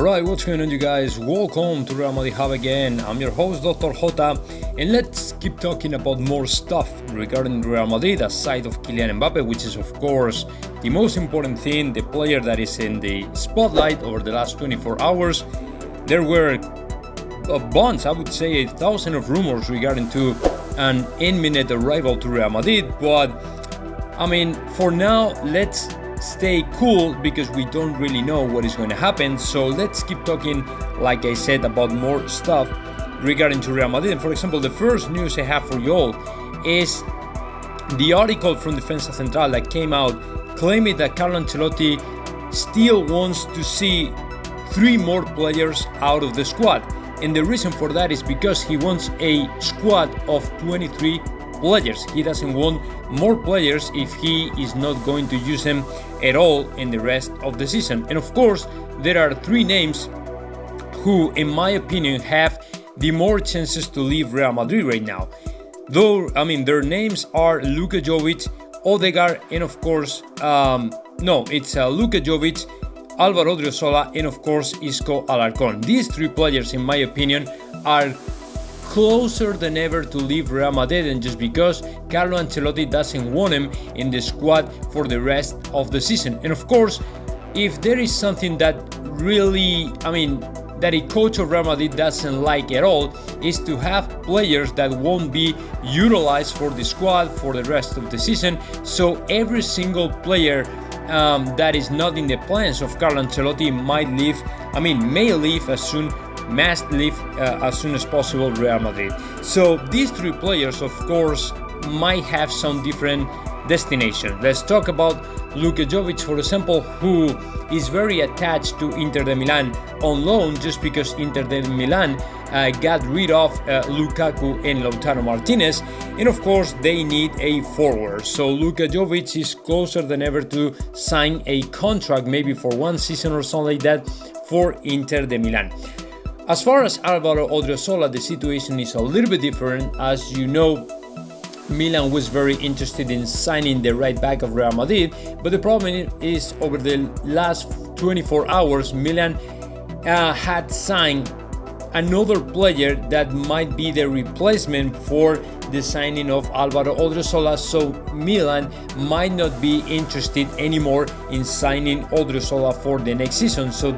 Alright, what's going on, you guys? Welcome to Madrid Hub again. I'm your host, Dr. Jota, and let's keep talking about more stuff regarding Real Madrid aside of Kylian Mbappe, which is of course the most important thing, the player that is in the spotlight over the last 24 hours. There were a bunch, I would say 1,000 of rumors regarding to an imminent arrival to Real Madrid, but I mean, for now, let's stay cool because we don't really know what is going to happen. So let's keep talking, like I said, about more stuff regarding to Real Madrid. And for example, the first news I have for you all is the article from Defensa Central that came out claiming that Carlo Ancelotti still wants to see 3 more players out of the squad. And the reason for that is because he wants a squad of 23 players. He doesn't want more players if he is not going to use them at all in the rest of the season. And of course, there are 3 names who, in my opinion, have the more chances to leave Real Madrid right now. Though, I mean, their names are Luka Jovic, Odegaard, and of course, Luka Jovic, Álvaro Odriozola, and of course, Isco Alarcón. These 3 players, in my opinion, are closer than ever to leave Real Madrid, and just because Carlo Ancelotti doesn't want him in the squad for the rest of the season. And of course, if there is something that really, that a coach of Real Madrid doesn't like at all, is to have players that won't be utilized for the squad for the rest of the season. So every single player that is not in the plans of Carlo Ancelotti may leave must leave as soon as possible Real Madrid. So these 3 players, of course, might have some different destinations. Let's talk about Luka Jovic, for example, who is very attached to Inter de Milan on loan just because Inter de Milan got rid of Lukaku and Lautaro Martinez, and of course they need a forward. So Luka Jovic is closer than ever to sign a contract, maybe for 1 season or something like that, for Inter de Milan. As far as Álvaro Odriozola, the situation is a little bit different. As you know, Milan was very interested in signing the right back of Real Madrid, but the problem is over the last 24 hours, Milan had signed another player that might be the replacement for the signing of Álvaro Odriozola, so Milan might not be interested anymore in signing Odriozola for the next season. So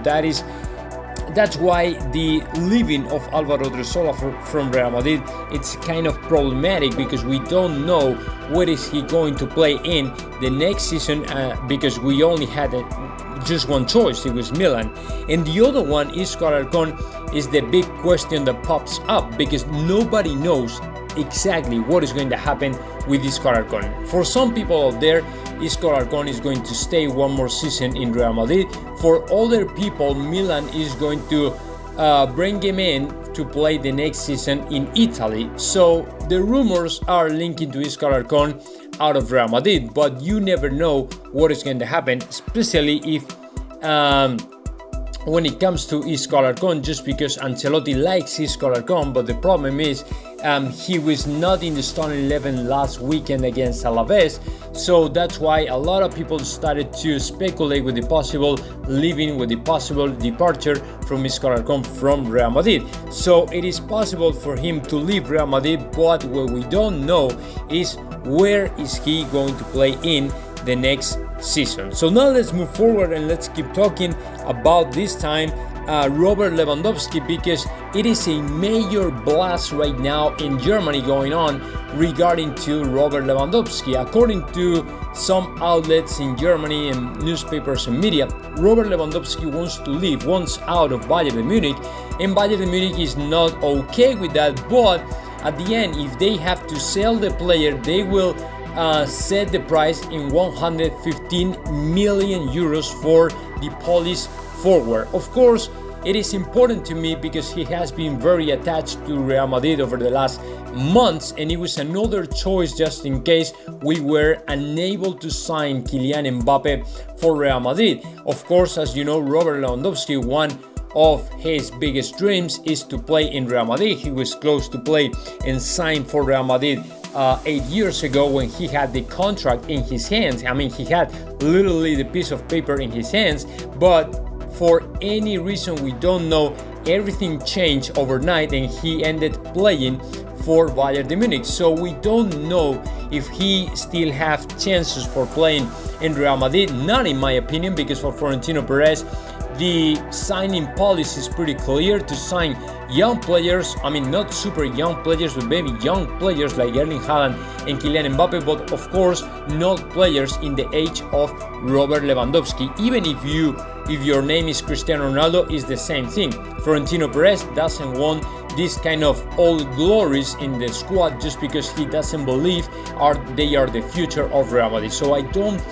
that's why the leaving of Álvaro Odriozola from Real Madrid, it's kind of problematic because we don't know what is he going to play in the next season because we only had just one choice, it was Milan. And the other one, Isco Alarcón, is the big question that pops up because nobody knows exactly what is going to happen with Isco Alarcón. For some people out there, Isco Alarcón is going to stay 1 more season in Real Madrid. For other people, Milan is going to bring him in to play the next season in Italy. So the rumors are linking to Isco Alarcón out of Real Madrid, but you never know what is going to happen, especially if when it comes to Isco Alarcón, just because Ancelotti likes Isco Alarcón, but the problem is he was not in the starting 11 last weekend against Alaves, so that's why a lot of people started to speculate with the possible leaving, with the possible departure from Isco Alarcón from Real Madrid. So it is possible for him to leave Real Madrid, but what we don't know is where is he going to play in the next season. So now let's move forward and let's keep talking about this time Robert Lewandowski, because it is a major blast right now in Germany going on regarding to Robert Lewandowski. According to some outlets in Germany and newspapers and media, Robert Lewandowski wants out of Bayern Munich, and Bayern Munich is not okay with that, but at the end, if they have to sell the player, they will set the price in 115 million euros for the Polish forward. Of course, it is important to me because he has been very attached to Real Madrid over the last months, and it was another choice just in case we were unable to sign Kylian Mbappe for Real Madrid. Of course, as you know, Robert Lewandowski, one of his biggest dreams is to play in Real Madrid. He was close to play and sign for Real Madrid 8 years ago when he had the contract in his hands. I mean, he had literally the piece of paper in his hands, but for any reason we don't know, everything changed overnight and he ended playing for Bayern Munich. So we don't know if he still have chances for playing in Real Madrid. Not in my opinion, because for Florentino Perez, the signing policy is pretty clear to sign young players. I mean, not super young players, but maybe young players like Erling Haaland and Kylian Mbappe, but of course not players in the age of Robert Lewandowski. Even if your name is Cristiano Ronaldo, is the same thing. Florentino Perez doesn't want this kind of old glories in the squad just because he doesn't believe they are the future of Real Madrid. So I don't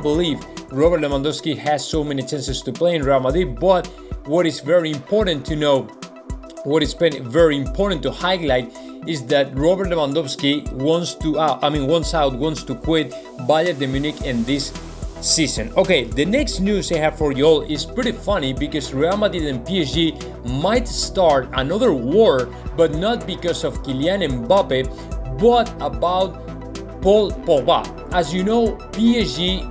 believe Robert Lewandowski has so many chances to play in Real Madrid. But what is very important to know, what is very important to highlight, is that Robert Lewandowski wants to quit Bayern Munich in this season. Okay, the next news I have for you all is pretty funny, because Real Madrid and PSG might start another war, but not because of Kylian Mbappe, but about Paul Pogba. As you know, PSG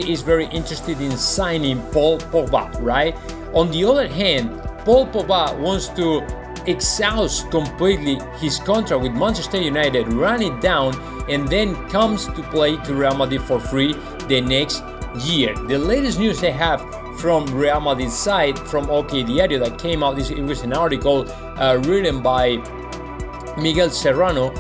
is very interested in signing Paul Pogba, right? On the other hand, Paul Pogba wants to exhaust completely his contract with Manchester United, run it down, and then comes to play to Real Madrid for free the next year. The latest news I have from Real Madrid's side, from OK Diario, that came out, it was an article written by Miguel Serrano,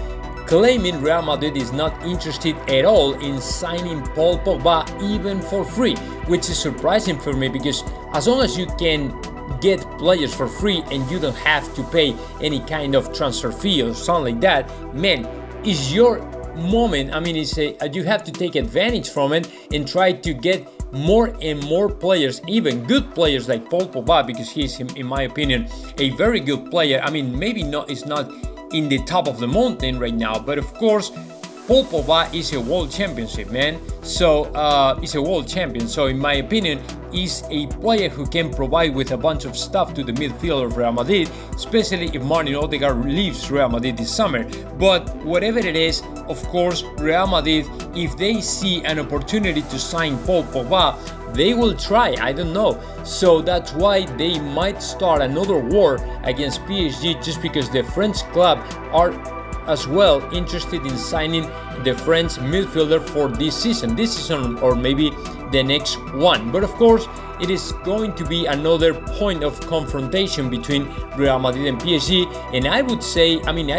claiming Real Madrid is not interested at all in signing Paul Pogba even for free, which is surprising for me, because as long as you can get players for free and you don't have to pay any kind of transfer fee or something like that, man, it's your moment. I mean, you have to take advantage from it and try to get more and more players, even good players like Paul Pogba, because he's, in my opinion, a very good player. I mean, maybe it's not in the top of the mountain right now, but of course Paul Pogba is a world championship, man. So he's a world champion. So in my opinion, he's a player who can provide with a bunch of stuff to the midfield of Real Madrid, especially if Martin Odegaard leaves Real Madrid this summer. But whatever it is, of course, Real Madrid, if they see an opportunity to sign Paul Pogba, they will try. I don't know. So that's why they might start another war against PSG, just because the French club are as well interested in signing the French midfielder for this season or maybe the next one. But of course, it is going to be another point of confrontation between Real Madrid and PSG. And I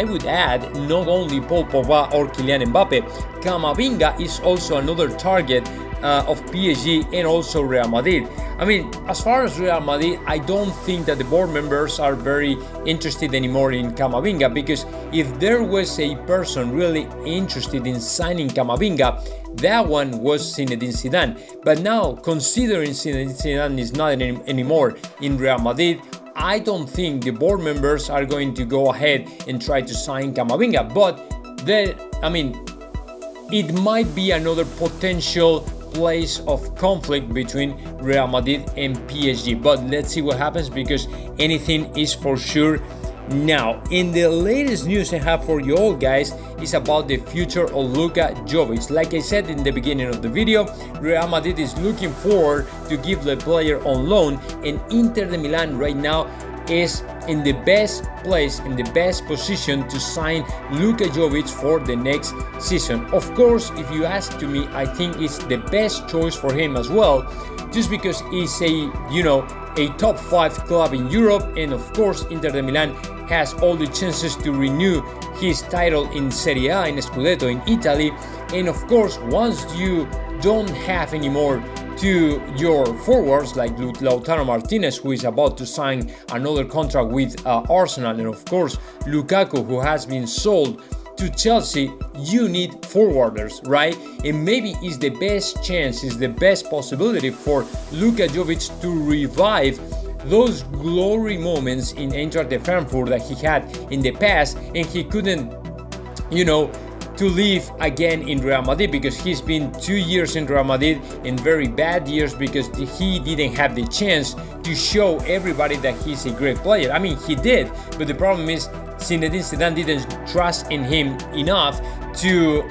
would add not only Paul Pogba or Kylian Mbappe, Camavinga is also another target of PSG and also Real Madrid. I mean, as far as Real Madrid, I don't think that the board members are very interested anymore in Camavinga, because if there was a person really interested in signing Camavinga, that one was Zinedine Zidane. But now, considering Zinedine Zidane is not anymore in Real Madrid, I don't think the board members are going to go ahead and try to sign Camavinga. But it might be another potential place of conflict between Real Madrid and PSG. But let's see what happens, because anything is for sure now. In the latest news I have for you all, guys, is about the future of Luka Jovic. Like I said in the beginning of the video, Real Madrid is looking forward to give the player on loan, and Inter de Milan right now is in the best place, in the best position to sign Luka Jovic for the next season. Of course, if you ask to me, I think it's the best choice for him as well, just because he's a top 5 club in Europe, and of course Inter de Milan has all the chances to renew his title in Serie A, in Scudetto in Italy. And of course, once you don't have anymore to your forwards like Lautaro Martinez, who is about to sign another contract with Arsenal, and of course Lukaku, who has been sold to Chelsea, you need forwarders, right? And maybe it's the best chance, is the best possibility for Luka Jovic to revive those glory moments in Eintracht Frankfurt that he had in the past, and he couldn't, to live again in Real Madrid, because he's been 2 years in Real Madrid in very bad years because he didn't have the chance to show everybody that he's a great player. I mean, he did, but the problem is Zinedine Zidane didn't trust in him enough to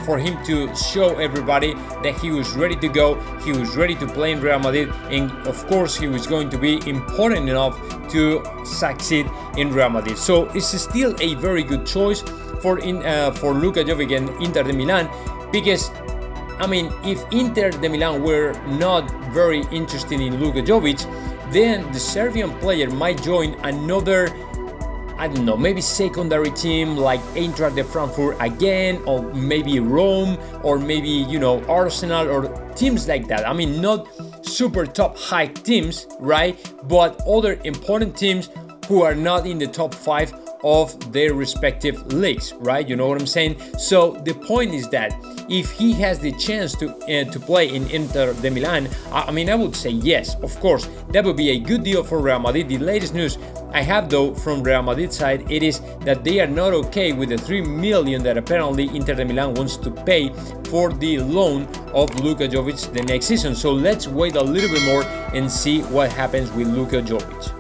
for him to show everybody that he was ready to go, he was ready to play in Real Madrid, and of course he was going to be important enough to succeed in Real Madrid. So it's still a very good choice for Luka Jovic and Inter de Milan, because I mean, if Inter de Milan were not very interested in Luka Jovic, then the Serbian player might join another, I don't know, maybe secondary team like Eintracht de Frankfurt again, or maybe Rome, or maybe, you know, Arsenal, or teams like that. I mean, not super top high teams, right? But other important teams who are not in the top 5 of their respective leagues, right? You know what I'm saying? So the point is that if he has the chance to play in Inter de Milan, I mean, I would say yes, of course. That would be a good deal for Real Madrid. The latest news I have, though, from Real Madrid side, it is that they are not okay with the 3 million that apparently Inter de Milan wants to pay for the loan of Luka Jovic the next season. So let's wait a little bit more and see what happens with Luka Jovic.